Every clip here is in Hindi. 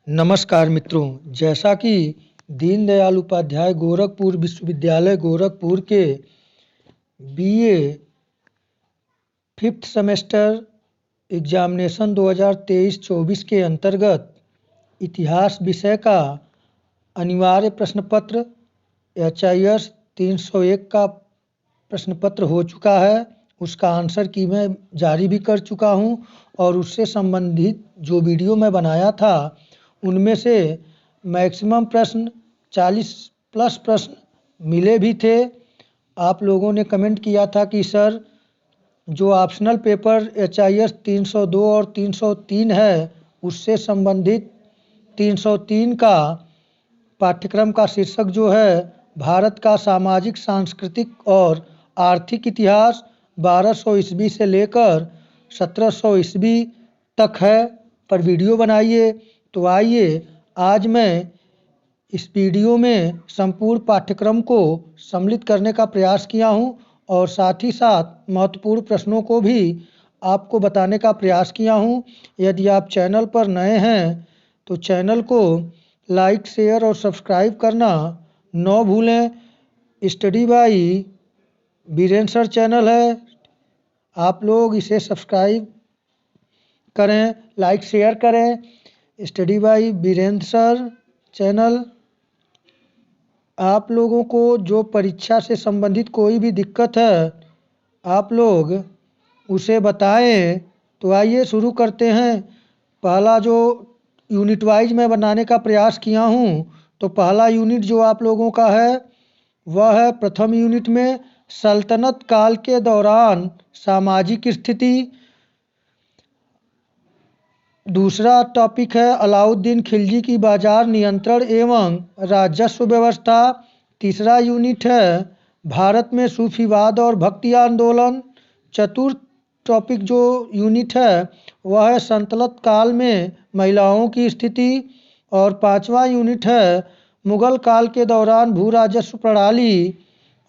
नमस्कार मित्रों, जैसा कि दीनदयाल उपाध्याय गोरखपुर विश्वविद्यालय गोरखपुर के बीए फिफ्थ सेमेस्टर एग्जामिनेशन 2023-24 के अंतर्गत इतिहास विषय का अनिवार्य प्रश्न पत्र HIS 301 का प्रश्न पत्र हो चुका है। उसका आंसर की मैं जारी भी कर चुका हूं और उससे संबंधित जो वीडियो मैं बनाया था उनमें से मैक्सिमम प्रश्न 40+ प्रश्न मिले भी थे। आप लोगों ने कमेंट किया था कि सर जो ऑप्शनल पेपर HIS 302 और 303 है उससे संबंधित 303 का पाठ्यक्रम का शीर्षक जो है भारत का सामाजिक सांस्कृतिक और आर्थिक इतिहास 1200 ईस्वी से लेकर 1700 ईस्वी तक है पर वीडियो बनाइए। तो आइए आज मैं इस वीडियो में संपूर्ण पाठ्यक्रम को सम्मिलित करने का प्रयास किया हूं और साथ ही साथ महत्वपूर्ण प्रश्नों को भी आपको बताने का प्रयास किया हूं। यदि आप चैनल पर नए हैं तो चैनल को लाइक, शेयर और सब्सक्राइब करना न भूलें। Study by Biren sir channel है, आप लोग इसे सब्सक्राइब करें, लाइक शेयर करें। Study by Birendra sir channel. आप लोगों को जो परीक्षा से संबंधित कोई भी दिक्कत है आप लोग उसे बताएं। तो आइए शुरू करते हैं। पहला जो यूनिट वाइज मैं बनाने का प्रयास किया हूं तो पहला यूनिट जो आप लोगों का है वह है प्रथम यूनिट में सल्तनत काल के दौरान सामाजिक स्थिति। दूसरा टॉपिक है अलाउद्दीन खिलजी की बाजार नियंत्रण एवं राजस्व व्यवस्था। तीसरा यूनिट है भारत में सूफीवाद और भक्ति आंदोलन। चतुर्थ टॉपिक जो यूनिट है वह है सल्तनत काल में महिलाओं की स्थिति। और पांचवा यूनिट है मुगल काल के दौरान भू राजस्व प्रणाली।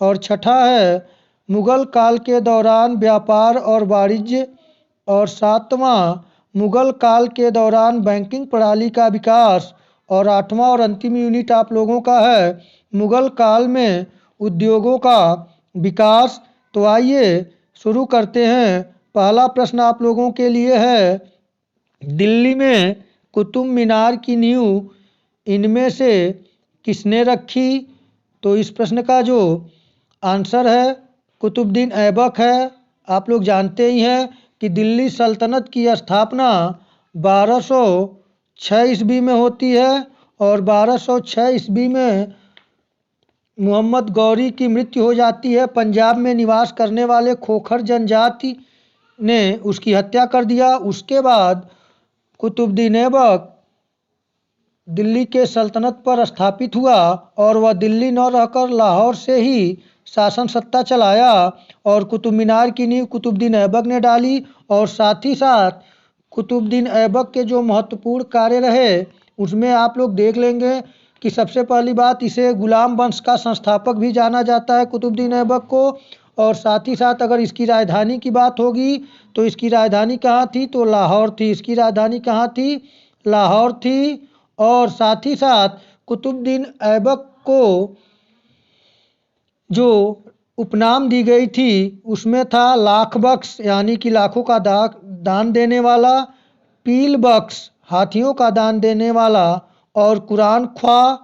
और छठा है मुगल काल के दौरान व्यापार और वाणिज्य। और सातवां मुगल काल के दौरान बैंकिंग प्रणाली का विकास। और आठवां और अंतिम यूनिट आप लोगों का है मुगल काल में उद्योगों का विकास। तो आइए शुरू करते हैं। पहला प्रश्न आप लोगों के लिए है दिल्ली में कुतुब मीनार की नींव इनमें से किसने रखी। तो इस प्रश्न का जो आंसर है कुतुबुद्दीन ऐबक है। आप लोग जानते ही हैं कि दिल्ली सल्तनत की स्थापना 1206 ईस्वी में होती है और 1206 ईस्वी में मोहम्मद गौरी की मृत्यु हो जाती है। पंजाब में निवास करने वाले खोखर जनजाति ने उसकी हत्या कर दिया। उसके बाद कुतुबुद्दीन ऐबक दिल्ली के सल्तनत पर स्थापित हुआ और वह दिल्ली न रहकर लाहौर से ही शासन सत्ता चलाया। और कुतुब मीनार की नींव कुतुबुद्दीन ऐबक ने डाली। और साथ ही साथ कुतुबुद्दीन ऐबक के जो महत्वपूर्ण कार्य रहे उसमें आप लोग देख लेंगे कि सबसे पहली बात इसे गुलाम वंश का संस्थापक भी जाना जाता है कुतुबुद्दीन ऐबक को। और साथ ही साथ अगर इसकी राजधानी की बात होगी तो इसकी राजधानी कहाँ थी तो लाहौर थी। इसकी राजधानी कहाँ थी लाहौर थी। और साथ ही साथ कुतुबुद्दीन ऐबक को जो उपनाम दी गई थी उसमें था लाख बख्श यानी कि लाखों का दान देने वाला, पील बख्श हाथियों का दान देने वाला और कुरान ख्वा।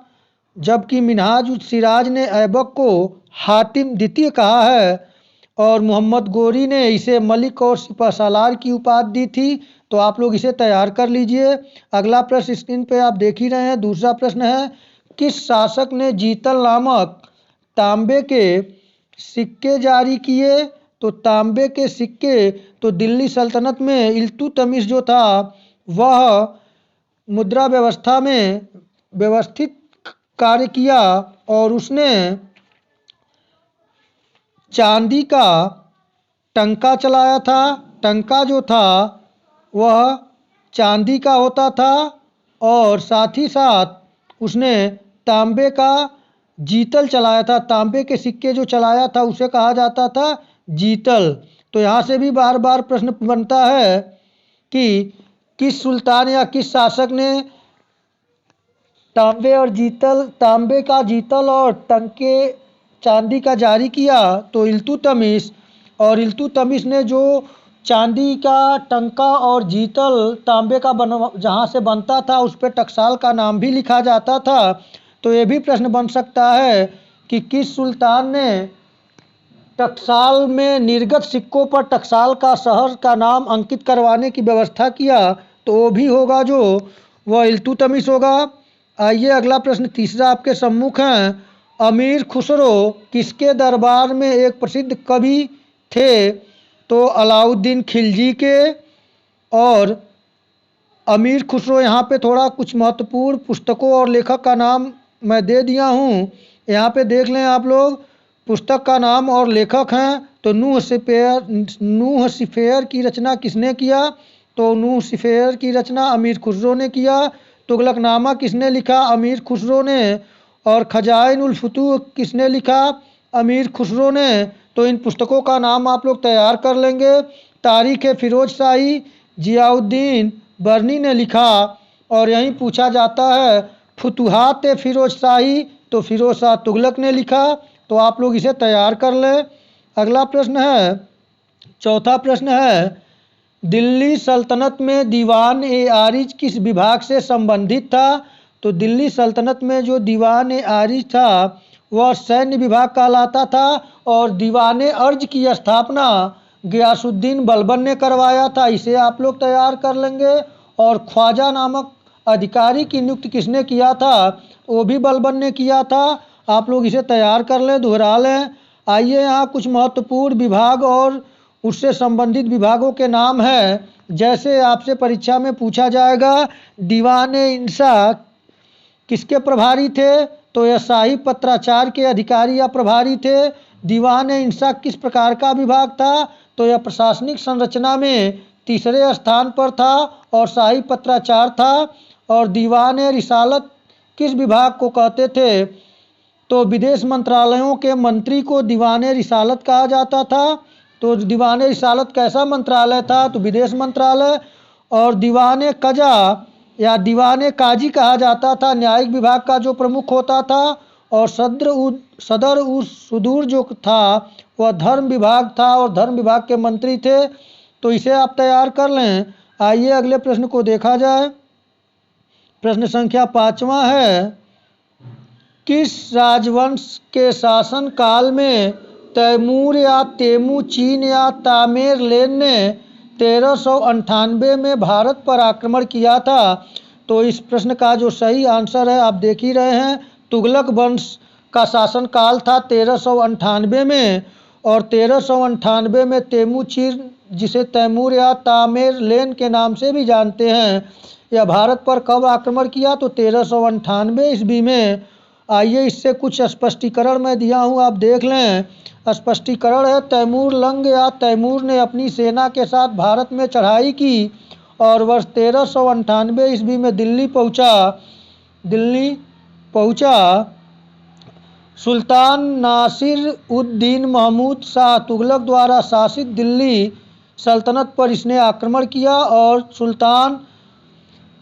जबकि मिनहाज उस सिराज ने ऐबक को हातिम द्वितीय कहा है और मोहम्मद गौरी ने इसे मलिक और सिपहसालार की उपाधि दी थी। तो आप लोग इसे तैयार कर लीजिए। अगला प्रश्न स्क्रीन पे आप देख ही रहे हैं। दूसरा प्रश्न है किस शासक ने जीतल नामक तांबे के सिक्के जारी किए। तो तांबे के सिक्के तो दिल्ली सल्तनत में इल्तुतमिश जो था वह मुद्रा व्यवस्था में व्यवस्थित कार्य किया और उसने चांदी का टंका चलाया था। टंका जो था वह चांदी का होता था और साथ ही साथ उसने तांबे का जीतल चलाया था। तांबे के सिक्के जो चलाया था उसे कहा जाता था जीतल। तो यहाँ से भी बार बार प्रश्न बनता है कि किस सुल्तान या किस शासक ने तांबे का जीतल और टंके चांदी का जारी किया तो इल्तुतमिश। और इल्तुतमिश ने जो चांदी का टंका और जीतल तांबे का जहाँ से बनता था उस पर टकसाल का नाम भी लिखा जाता था। तो ये भी प्रश्न बन सकता है कि किस सुल्तान ने टकसाल में निर्गत सिक्कों पर टकसाल का शहर का नाम अंकित करवाने की व्यवस्था किया, तो वो भी होगा जो वह इल्तुतमिश होगा। आइए अगला प्रश्न तीसरा आपके सम्मुख है। अमीर खुसरो किसके दरबार में एक प्रसिद्ध कवि थे? तो अलाउद्दीन खिलजी के। और अमीर खुसरो यहाँ पे थोड़ा कुछ महत्वपूर्ण पुस्तकों और लेखक का नाम मैं दे दिया हूँ, यहाँ पे देख लें आप लोग। पुस्तक का नाम और लेखक हैं तो नूह सिफेयर की रचना किसने किया? तो नूह सिफेयर की रचना अमीर खुसरो ने किया। तुगलकनामा किसने लिखा? अमीर खुसरो ने। और खजाइन उल फुतूह किसने लिखा? अमीर खुसरो ने। तो इन पुस्तकों का नाम आप लोग तैयार कर लेंगे। तारीख़ फिरोज शाही जियाउद्दीन बर्नी ने लिखा। और यहीं पूछा जाता है फुतुहात फिरोज शाही, तो फिरोज शाह तुगलक ने लिखा। तो आप लोग इसे तैयार कर लें। अगला प्रश्न है, चौथा प्रश्न है, दिल्ली सल्तनत में दीवान ए आरिज किस विभाग से संबंधित था? तो दिल्ली सल्तनत में जो दीवान ए आरिज था वह सैन्य विभाग कहलाता था। और दीवान ए अर्ज की स्थापना गियासुद्दीन बलबन ने करवाया था, इसे आप लोग तैयार कर लेंगे। और ख्वाजा नामक अधिकारी की नियुक्ति किसने किया था? वो भी बलबन ने किया था। आप लोग इसे तैयार कर लें, दोहरा लें। आइए यहाँ कुछ महत्वपूर्ण विभाग और उससे संबंधित विभागों के नाम हैं। जैसे आपसे परीक्षा में पूछा जाएगा दीवान इंसा किसके प्रभारी थे? तो यह शाही पत्राचार के अधिकारी या प्रभारी थे। दीवान इंसा किस प्रकार का विभाग था? तो यह प्रशासनिक संरचना में तीसरे स्थान पर था और शाही पत्राचार था। और दीवान रिसालत किस विभाग को कहते थे? तो विदेश मंत्रालयों के मंत्री को दीवान रिसालत कहा जाता था। तो दीवान रिसालत कैसा मंत्रालय था? तो विदेश मंत्रालय। और दीवान कजा या दीवान काजी कहा जाता था न्यायिक विभाग का जो प्रमुख होता था। और सदर उस सुदूर जो था वह धर्म विभाग था और धर्म विभाग के मंत्री थे। तो इसे आप तैयार कर लें। आइए अगले प्रश्न को देखा जाए। प्रश्न संख्या 5वां है, किस राजवंश के शासन काल में तैमूर या तेमुचीन या तामेरलेन ने 1398 में भारत पर आक्रमण किया था? तो इस प्रश्न का जो सही आंसर है आप देख ही रहे हैं, तुगलक वंश का शासन काल था 1398 में। और 1398 में तेमुचीन, जिसे तैमूर या तामेरलेन के नाम से भी जानते हैं, यह भारत पर कब आक्रमण किया? तो 1398 ईस्वी में। आइए इससे कुछ स्पष्टीकरण मैं दिया हूँ, आप देख लें। स्पष्टीकरण है, तैमूर लंग या तैमूर ने अपनी सेना के साथ भारत में चढ़ाई की और वर्ष 1398 ईस्वी में दिल्ली पहुँचा। सुल्तान नासिर उद्दीन महमूद शाह तुगलक द्वारा शासित दिल्ली सल्तनत पर इसने आक्रमण किया और सुल्तान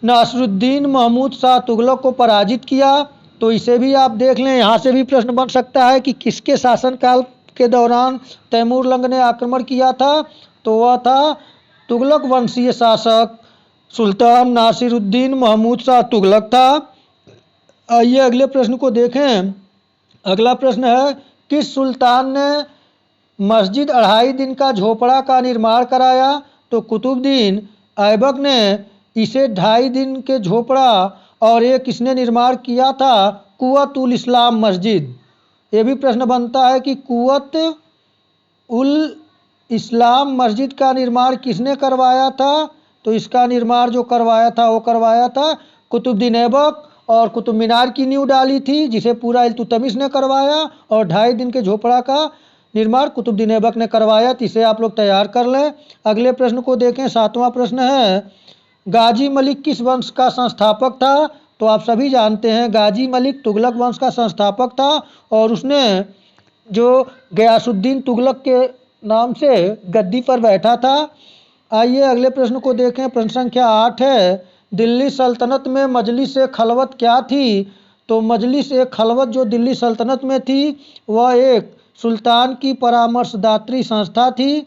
नासिरुद्दीन महमूद शाह तुगलक को पराजित किया। तो इसे भी आप देख लें। यहाँ से भी प्रश्न बन सकता है कि किसके शासनकाल के दौरान तैमूर लंग ने आक्रमण किया था? तो वह था तुगलक वंशीय शासक सुल्तान नासिरुद्दीन महमूद शाह तुगलक था। आइए अगले प्रश्न को देखें। अगला प्रश्न है, किस सुल्तान ने मस्जिद 2.5 दिन का झोपड़ा का निर्माण कराया? तो कुतुबुद्दीन ऐबक ने इसे 2.5 दिन के झोपड़ा और एक किसने निर्माण किया था? कुव्वत उल इस्लाम मस्जिद। ये भी प्रश्न बनता है कि कुव्वत उल इस्लाम मस्जिद का निर्माण किसने करवाया था? तो इसका निर्माण जो करवाया था वो करवाया था कुतुबुद्दीन ऐबक। और कुतुब मीनार की नींव डाली थी जिसे पूरा इल्तुतमिश ने करवाया। और 2.5 दिन के झोपड़ा का निर्माण कुतुबुद्दीन ऐबक ने करवाया। तो इसे आप लोग तैयार कर लें। अगले प्रश्न को देखें। 7वां प्रश्न है, गाजी मलिक किस वंश का संस्थापक था? तो आप सभी जानते हैं गाजी मलिक तुगलक वंश का संस्थापक था और उसने जो गयासुद्दीन तुगलक के नाम से गद्दी पर बैठा था। आइए अगले प्रश्न को देखें। प्रश्न संख्या 8 है, दिल्ली सल्तनत में मजलिस खलवत क्या थी? तो मजलिस खलवत जो दिल्ली सल्तनत में थी वह एक सुल्तान की परामर्शदात्री संस्था थी।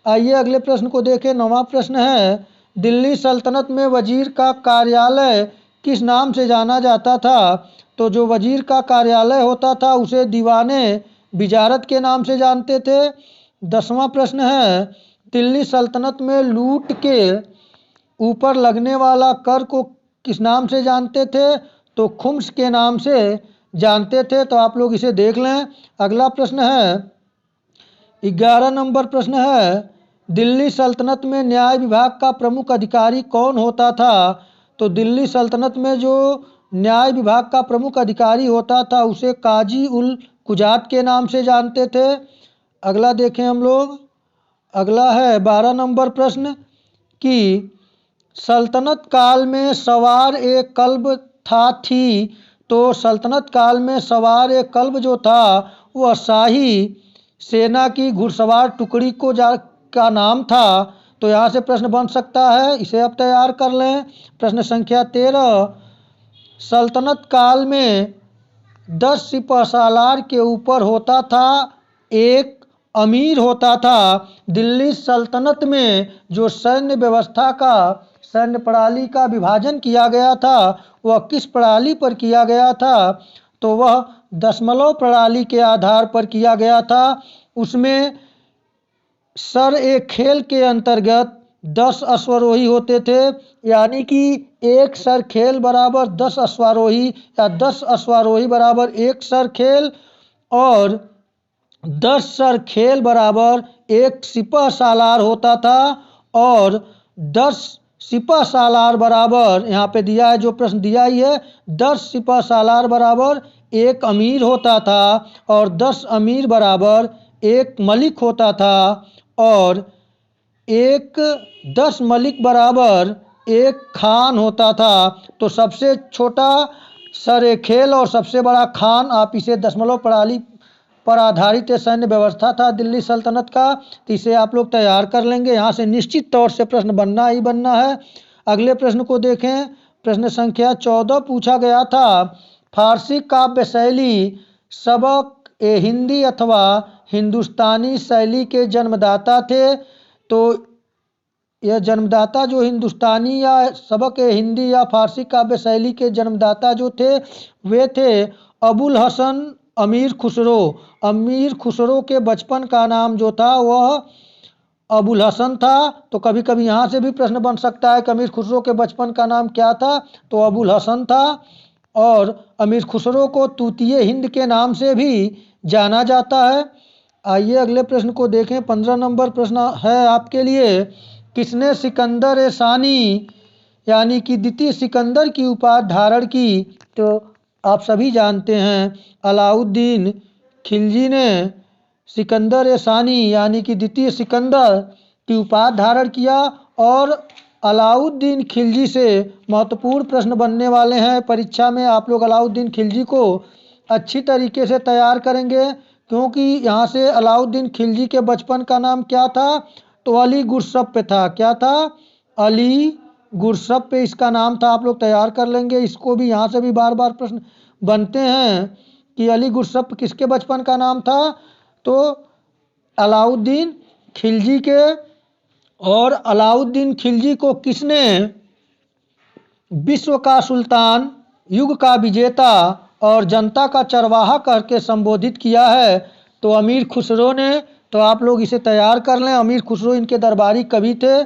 आइए अगले प्रश्न को देखें। 9वां प्रश्न है, दिल्ली सल्तनत में वजीर का कार्यालय किस नाम से जाना जाता था? तो जो वजीर का कार्यालय होता था उसे दीवाने विजारत के नाम से जानते थे। 10वां प्रश्न है, दिल्ली सल्तनत में लूट के ऊपर लगने वाला कर को किस नाम से जानते थे? तो खुम्स के नाम से जानते थे। तो आप लोग इसे देख लें। अगला प्रश्न है, 11 नंबर प्रश्न है, दिल्ली सल्तनत में न्याय विभाग का प्रमुख अधिकारी कौन होता था? तो दिल्ली सल्तनत में जो न्याय विभाग का प्रमुख अधिकारी होता था उसे काजी उल कुजात के नाम से जानते थे। अगला देखें हम लोग। अगला है 12 नंबर प्रश्न कि सल्तनत काल में सवार एक कल्ब था थी। तो सल्तनत काल में सवार एक कल्ब जो था वह शाही सेना की घुड़सवार टुकड़ी का नाम था। तो यहाँ से प्रश्न बन सकता है, इसे अब तैयार कर लें। प्रश्न संख्या 13, सल्तनत काल में 10 सिपहसालार के ऊपर होता था एक अमीर होता था। दिल्ली सल्तनत में जो सैन्य व्यवस्था का सैन्य प्रणाली का विभाजन किया गया था वह किस प्रणाली पर किया गया था? तो वह दशमलव प्रणाली के आधार पर किया गया था। उसमें सर एक खेल के अंतर्गत 10 अश्वारोही होते थे, यानी कि एक सर खेल बराबर 10 अश्वारोही या 10 अश्वारोही बराबर एक सर खेल और 10 सर खेल बराबर एक सिपह सालार होता था और 10 सिपह सालार बराबर, यहाँ पे दिया है जो प्रश्न दिया ही है, 10 सिपह सालार बराबर एक अमीर होता था और 10 अमीर बराबर एक मलिक होता था और 10 मलिक बराबर एक खान होता था। तो सबसे छोटा सर खेल और सबसे बड़ा खान, आप इसे दशमलव प्रणाली पर आधारित सैन्य व्यवस्था था दिल्ली सल्तनत का। तो इसे आप लोग तैयार कर लेंगे। यहाँ से निश्चित तौर से प्रश्न बनना ही बनना है। अगले प्रश्न को देखें। प्रश्न संख्या 14 पूछा गया था, फारसी काव्य शैली सबक हिंदी अथवा हिंदुस्तानी शैली के जन्मदाता थे। तो यह जन्मदाता जो हिंदुस्तानी या सबक हिंदी या फारसी काव्य शैली के जन्मदाता जो थे वे थे अबुल हसन अमीर खुसरो। अमीर खुसरो के बचपन का नाम जो था वह अबुल हसन था। तो कभी कभी यहाँ से भी प्रश्न बन सकता है कि अमीर खुसरो के बचपन का नाम क्या था? तो अबुल हसन था। और अमीर खुसरो को तूतिए हिंद के नाम से भी जाना जाता है। आइए अगले प्रश्न को देखें। 15 नंबर प्रश्न है आपके लिए, किसने सिकंदर सानी यानी कि द्वितीय सिकंदर की उपाधि धारण की? तो आप सभी जानते हैं अलाउद्दीन खिलजी ने सिकंदर सानी यानी कि द्वितीय सिकंदर की उपाधि धारण किया। और अलाउद्दीन खिलजी से महत्वपूर्ण प्रश्न बनने वाले हैं परीक्षा में। आप लोग अलाउद्दीन खिलजी को अच्छी तरीके से तैयार करेंगे, क्योंकि यहाँ से अलाउद्दीन खिलजी के बचपन का नाम क्या था? तो अली गुरसप पे था। क्या था? अली गुरसप पे इसका नाम था। आप लोग तैयार कर लेंगे। इसको भी यहाँ से भी बार बार प्रश्न बनते हैं कि अली गुरसप किसके बचपन का नाम था? तो अलाउद्दीन खिलजी के। और अलाउद्दीन खिलजी को किसने विश्व का सुल्तान, युग का विजेता और जनता का चरवाहा करके संबोधित किया है? तो अमीर खुसरो ने। तो आप लोग इसे तैयार कर लें। अमीर खुसरो इनके दरबारी कवि थे।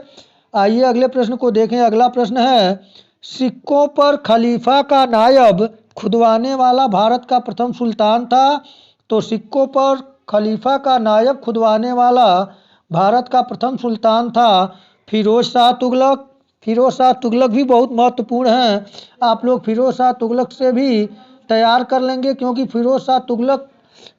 आइए अगले प्रश्न को देखें। अगला प्रश्न है, सिक्कों पर खलीफा का नायब खुदवाने वाला भारत का प्रथम सुल्तान था। तो सिक्कों पर खलीफा का नायब खुदवाने वाला भारत का प्रथम सुल्तान था फिरोज शाह तुगलक। फिरोज शाह तुगलक भी बहुत महत्वपूर्ण हैं। आप लोग फिरोज शाह तुगलक से भी तैयार कर लेंगे, क्योंकि फिरोज शाह तुगलक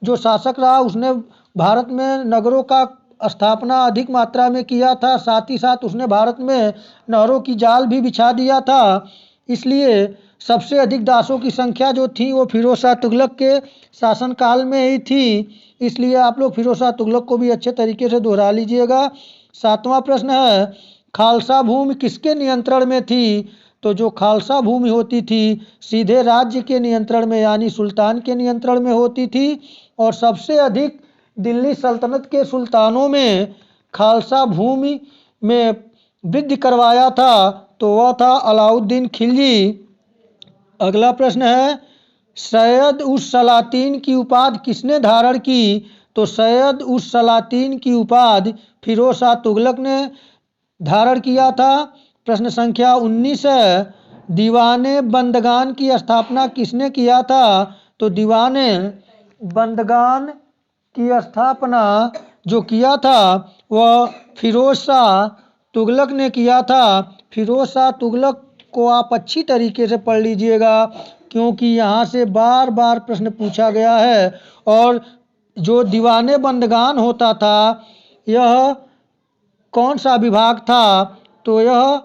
जो शासक रहा उसने भारत में नगरों का स्थापना अधिक मात्रा में किया था। साथ ही साथ उसने भारत में नहरों की जाल भी बिछा दिया था। इसलिए सबसे अधिक दासों की संख्या जो थी वो फिरोज शाह तुगलक के शासनकाल में ही थी। इसलिए आप लोग फिरोज शाह तुगलक को भी अच्छे तरीके से दोहरा लीजिएगा। 7वां प्रश्न है, खालसा भूमि किसके नियंत्रण में थी? तो जो खालसा भूमि होती थी सीधे राज्य के नियंत्रण में यानी सुल्तान के नियंत्रण में होती थी, और सबसे अधिक दिल्ली सल्तनत के सुल्तानों में खालसा भूमि में वृद्धि करवाया था तो वह था अलाउद्दीन खिलजी। अगला प्रश्न है, सैयद उस सलातीन की उपाधि किसने धारण की? तो सैयद उस सलातीन की उपाधि फिरोज शाह तुगलक ने धारण किया था। प्रश्न संख्या 19 है, दीवाने बंदगान की स्थापना किसने किया था? तो दीवाने बंदगान की स्थापना जो किया था वह फिरोज शाह तुगलक ने किया था। फिरोज शाह तुगलक को आप अच्छी तरीके से पढ़ लीजिएगा क्योंकि यहाँ से बार बार प्रश्न पूछा गया है। और जो दीवाने बंदगान होता था यह कौन सा विभाग था? तो यह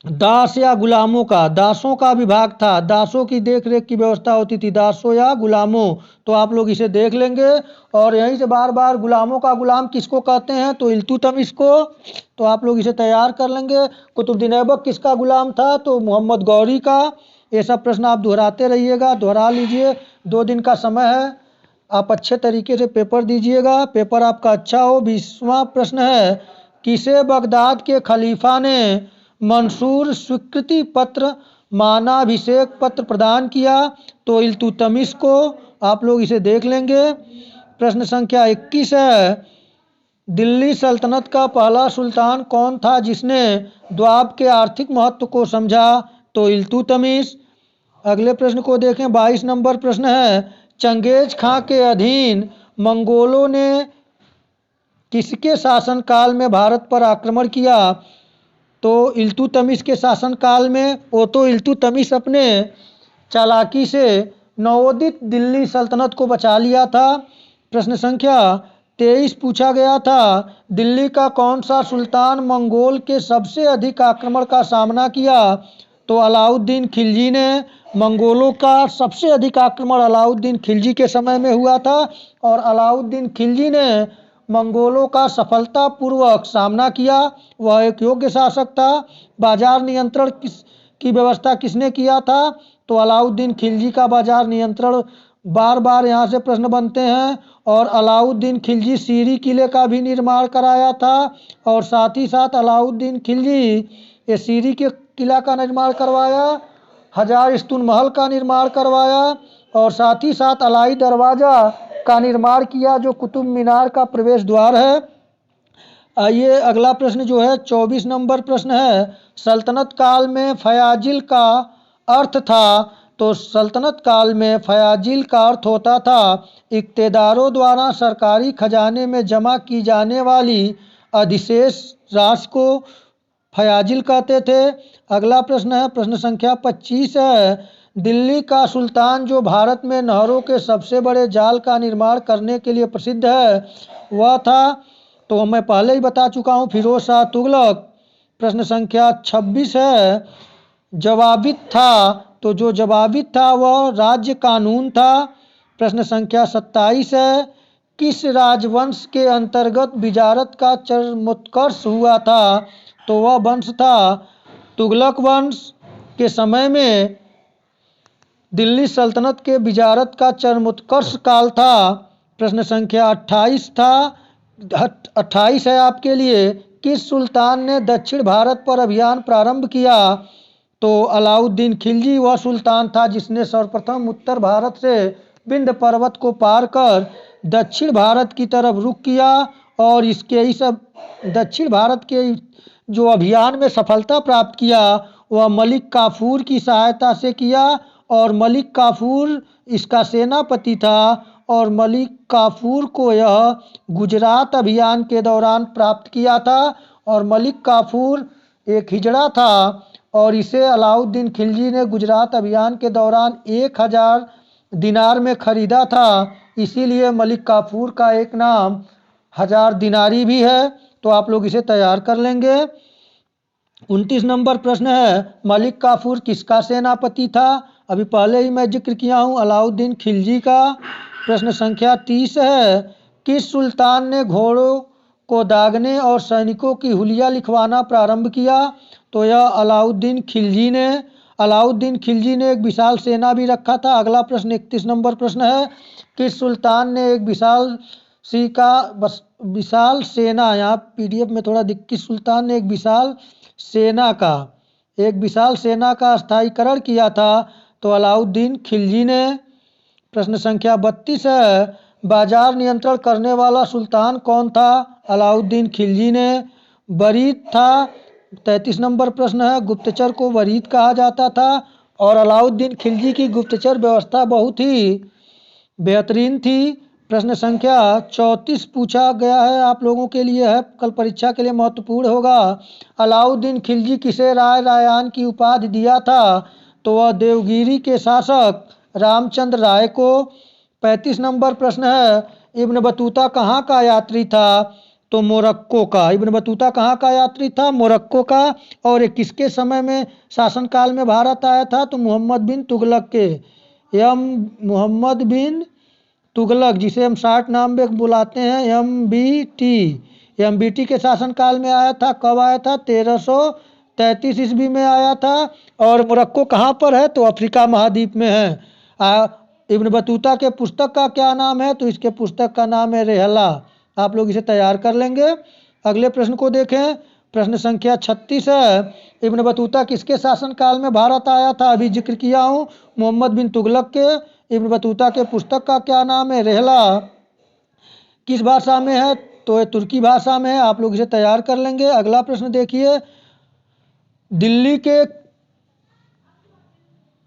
दास या गुलामों का, दासों का विभाग था। दासों की देख रेख की व्यवस्था होती थी, दासों या गुलामों। तो आप लोग इसे देख लेंगे। और यहीं से बार बार गुलामों का गुलाम किसको कहते हैं? तो इल्तुतमिश को। तो आप लोग इसे तैयार कर लेंगे। कुतुबुद्दीन ऐबक किसका गुलाम था? तो मोहम्मद गौरी का। ये सब प्रश्न आप दोहराते रहिएगा, दोहरा लीजिए। 2 दिन का समय है, आप अच्छे तरीके से पेपर दीजिएगा, पेपर आपका अच्छा हो। 20वां प्रश्न है, किसे बगदाद के खलीफा ने मंसूर स्वीकृति पत्र मानाभिषेक पत्र प्रदान किया? तो इल्तुतमिश को। आप लोग इसे देख लेंगे। प्रश्न संख्या 21 है, दिल्ली सल्तनत का पहला सुल्तान कौन था जिसने द्वाब के आर्थिक महत्व को समझा? तो इल्तुतमिश। अगले प्रश्न को देखें, 22 नंबर प्रश्न है, चंगेज खां के अधीन मंगोलों ने किसके शासनकाल में भारत पर आक्रमण किया? तो इल्तुतमिश के शासनकाल में। वो तो इल्तुतमिश अपने चालाकी से नवोदित दिल्ली सल्तनत को बचा लिया था। प्रश्न संख्या 23 पूछा गया था, दिल्ली का कौन सा सुल्तान मंगोल के सबसे अधिक आक्रमण का सामना किया? तो अलाउद्दीन खिलजी ने। मंगोलों का सबसे अधिक आक्रमण अलाउद्दीन खिलजी के समय में हुआ था और अलाउद्दीन खिलजी ने मंगोलों का सफलतापूर्वक सामना किया। वह एक योग्य शासक था। बाजार नियंत्रण की व्यवस्था किसने किया था? तो अलाउद्दीन खिलजी का बाजार नियंत्रण। बार बार यहाँ से प्रश्न बनते हैं। और अलाउद्दीन खिलजी सीरी किले का भी निर्माण कराया था और साथ ही साथ अलाउद्दीन खिलजी ये सीरी के किला का निर्माण करवाया, हजार स्तून महल का निर्माण करवाया और साथ ही साथ अलाई दरवाज़ा का निर्माण किया जो कुतुब मीनार का प्रवेश द्वार है। आइए अगला प्रश्न जो है 24 नंबर प्रश्न है, सल्तनत काल में फयाजिल का अर्थ था? तो सल्तनत काल में फयाजिल का अर्थ होता था इक्तेदारों द्वारा सरकारी खजाने में जमा की जाने वाली अधिशेष राशि को फयाजिल कहते थे। अगला प्रश्न है, प्रश्न संख्या 25 है, दिल्ली का सुल्तान जो भारत में नहरों के सबसे बड़े जाल का निर्माण करने के लिए प्रसिद्ध है वह था? तो मैं पहले ही बता चुका हूँ, फिरोज शाह तुगलक। प्रश्न संख्या 26 है, जवाबित था? तो जो जवाबित था वह राज्य कानून था। प्रश्न संख्या 27 है, किस राजवंश के अंतर्गत विजारत का चरमोत्कर्ष हुआ था? तो वह वंश था तुगलक वंश के समय में दिल्ली सल्तनत के विजारत का चरमोत्कर्ष काल था। प्रश्न संख्या 28 है आपके लिए, किस सुल्तान ने दक्षिण भारत पर अभियान प्रारंभ किया? तो अलाउद्दीन खिलजी वह सुल्तान था जिसने सर्वप्रथम उत्तर भारत से विंध्य पर्वत को पार कर दक्षिण भारत की तरफ रुख किया और इसके ही सब दक्षिण भारत के जो अभियान में सफलता प्राप्त किया वह मलिक काफूर की सहायता से किया और मलिक काफूर इसका सेनापति था और मलिक काफूर को यह गुजरात अभियान के दौरान प्राप्त किया था और मलिक काफूर एक हिजड़ा था और इसे अलाउद्दीन खिलजी ने गुजरात अभियान के दौरान 1000 दिनार में खरीदा था, इसीलिए मलिक काफूर का एक नाम 1000 दिनारी भी है। तो आप लोग इसे तैयार कर लेंगे। 29 नंबर प्रश्न है, मलिक काफूर किसका सेनापति था? अभी पहले ही मैं जिक्र किया हूँ, अलाउद्दीन खिलजी का। प्रश्न संख्या 30 है, किस सुल्तान ने घोड़ों को दागने और सैनिकों की हुलिया लिखवाना प्रारंभ किया? तो यह अलाउद्दीन खिलजी ने। अलाउद्दीन खिलजी ने एक विशाल सेना भी रखा था। अगला प्रश्न 31 नंबर प्रश्न है, किस सुल्तान ने एक विशाल सेना, यहाँ पीडीएफ में थोड़ा किस सुल्तान ने एक विशाल सेना का स्थायीकरण किया था? तो अलाउद्दीन खिलजी ने। प्रश्न संख्या 32 है, बाजार नियंत्रण करने वाला सुल्तान कौन था? अलाउद्दीन खिलजी ने। वरीद था। 33 नंबर प्रश्न है, गुप्तचर को वरीद कहा जाता था और अलाउद्दीन खिलजी की गुप्तचर व्यवस्था बहुत ही बेहतरीन थी। प्रश्न संख्या 34 पूछा गया है, आप लोगों के लिए है, कल परीक्षा के लिए महत्वपूर्ण होगा। अलाउद्दीन खिलजी किसे राय रायान की उपाधि दिया था? तो वह देवगिरी के शासक रामचंद्र राय को। 35 नंबर प्रश्न है, इब्न बतूता कहाँ का यात्री था? तो मोरक्को का। इब्न बतूता कहाँ का यात्री था? मोरक्को का। और ये किसके समय में शासनकाल में भारत आया था? तो मोहम्मद बिन तुगलक के। मोहम्मद बिन तुगलक, जिसे हम शार्ट नाम में बुलाते हैं MBT के शासनकाल में आया था। कब आया था? 1333 ईस्वी में आया था। और मोरक्को कहाँ पर है? तो अफ्रीका महाद्वीप में है। इब्न बतूता के पुस्तक का क्या नाम है? तो इसके पुस्तक का नाम है रेहला। आप लोग इसे तैयार कर लेंगे। अगले प्रश्न को देखें। प्रश्न संख्या 36 है, इब्न बतूता किसके शासनकाल में भारत आया था? अभी जिक्र किया हूँ, मोहम्मद बिन तुगलक के। इब्न बतूता के पुस्तक का क्या नाम है? रेहला। किस भाषा में है? तो ये तुर्की भाषा में है। आप लोग इसे तैयार कर लेंगे। अगला प्रश्न देखिए, दिल्ली के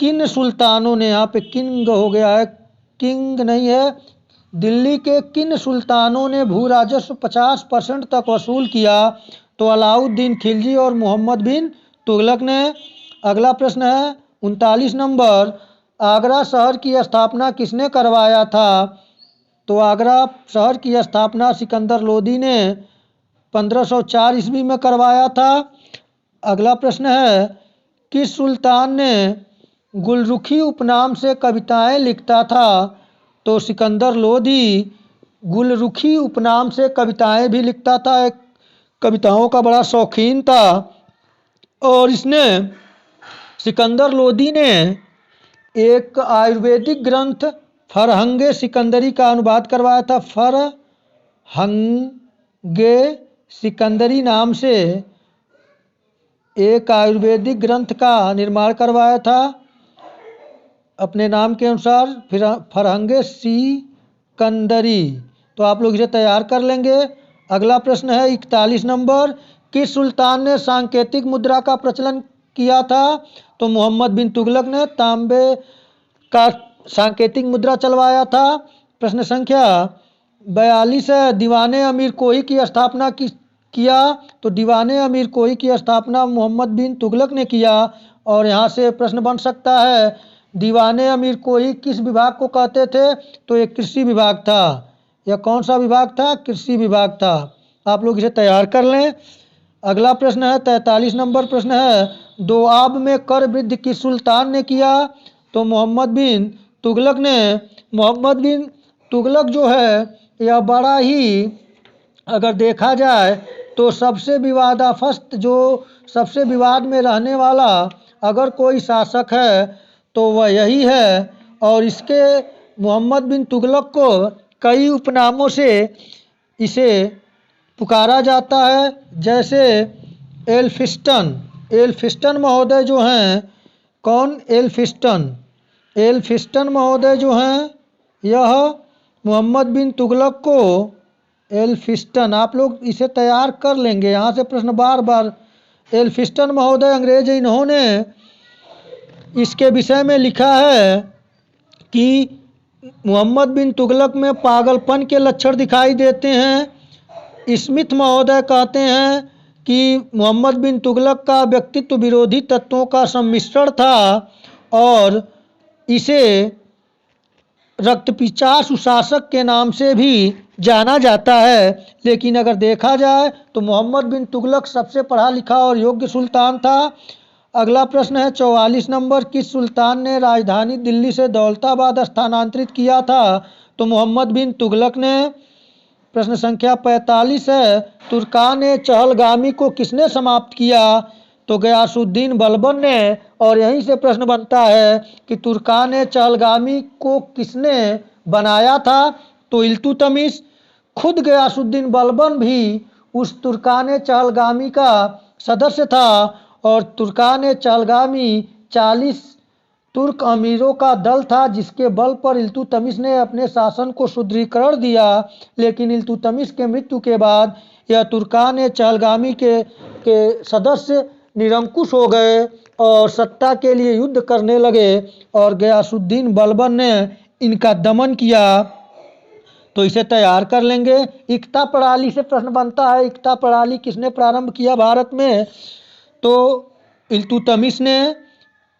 किन सुल्तानों ने, यहाँ पे किंग हो गया है, किंग नहीं है, दिल्ली के किन सुल्तानों ने भू राजस्व 50% तक वसूल किया? तो अलाउद्दीन खिलजी और मोहम्मद बिन तुगलक ने। अगला प्रश्न है 39 नंबर, आगरा शहर की स्थापना किसने करवाया था? तो आगरा शहर की स्थापना सिकंदर लोदी ने 1504 ईस्वी में करवाया था। अगला प्रश्न है, किस सुल्तान ने गुलरुखी उपनाम से कविताएं लिखता था? तो सिकंदर लोदी गुलरुखी उपनाम से कविताएं भी लिखता था, एक कविताओं का बड़ा शौकीन था। और सिकंदर लोदी ने एक आयुर्वेदिक ग्रंथ फरहंगे सिकंदरी का अनुवाद करवाया था। फरहंगे सिकंदरी नाम से एक आयुर्वेदिक ग्रंथ का निर्माण करवाया था अपने नाम के अनुसार, फिर फरहंगे सिकंदरी। तो आप लोग इसे तैयार कर लेंगे। अगला प्रश्न है 41 नंबर, किस सुल्तान ने सांकेतिक मुद्रा का प्रचलन किया था? तो मोहम्मद बिन तुगलक ने तांबे का सांकेतिक मुद्रा चलवाया था। प्रश्न संख्या 42 है, दीवाने अमीर कोही की स्थापना किया? तो दीवाने अमीर कोही की स्थापना मोहम्मद बिन तुगलक ने किया। और यहाँ से प्रश्न बन सकता है, दीवाने अमीर कोही किस विभाग को कहते थे? तो ये कृषि विभाग था। यह कौन सा विभाग था? कृषि विभाग था। आप लोग इसे तैयार कर लें। अगला प्रश्न है 43 नंबर प्रश्न है, दोआब में कर वृद्धि किस सुल्तान ने किया? तो मोहम्मद बिन तुगलक ने। मोहम्मद बिन तुगलक जो है यह बड़ा ही, अगर देखा जाए तो सबसे विवादास्पद, जो सबसे विवाद में रहने वाला अगर कोई शासक है तो वह यही है। और इसके मोहम्मद बिन तुगलक को कई उपनामों से इसे पुकारा जाता है, जैसे एल्फिस्टन महोदय जो हैं, कौन? एल्फिस्टन महोदय जो हैं, यह मोहम्मद बिन तुगलक को एल्फिस्टन, आप लोग इसे तैयार कर लेंगे। यहाँ से प्रश्न बार बार, एल्फिस्टन महोदय अंग्रेज, इन्होंने इसके विषय में लिखा है कि मोहम्मद बिन तुगलक में पागलपन के लक्षण दिखाई देते हैं। स्मिथ महोदय कहते हैं कि मोहम्मद बिन तुगलक का व्यक्तित्व विरोधी तत्वों का सम्मिश्रण था और इसे रक्तपिचासु शासक के नाम से भी जाना जाता है। लेकिन अगर देखा जाए तो मोहम्मद बिन तुगलक सबसे पढ़ा लिखा और योग्य सुल्तान था। अगला प्रश्न है 44 नंबर, किस सुल्तान ने राजधानी दिल्ली से दौलताबाद स्थानांतरित किया था? तो मोहम्मद बिन तुगलक ने। प्रश्न संख्या 45 है, तुर्कान चहलगामी को किसने समाप्त किया? तो गयासुद्दीन बलबन ने। और यहीं से प्रश्न बनता है कि तुर्कान चहलगामी को किसने बनाया था? तो इल्तुतमिश। खुद गयासुद्दीन बलबन भी उस तुर्कान चहलगामी का सदस्य था और तुर्कान चहलगामी 40 तुर्क अमीरों का दल था, जिसके बल पर इल्तुतमिश ने अपने शासन को सुदृढ़ीकरण दिया। लेकिन इल्तुतमिश के मृत्यु के बाद यह तुर्कान चहलगामी के सदस्य निरंकुश हो गए और सत्ता के लिए युद्ध करने लगे और गयासुद्दीन बलबन ने इनका दमन किया। तो इसे तैयार कर लेंगे। इक्ता प्रणाली से प्रश्न बनता है, इक्ता प्रणाली किसने प्रारंभ किया भारत में? तो इल्तुतमिश ने।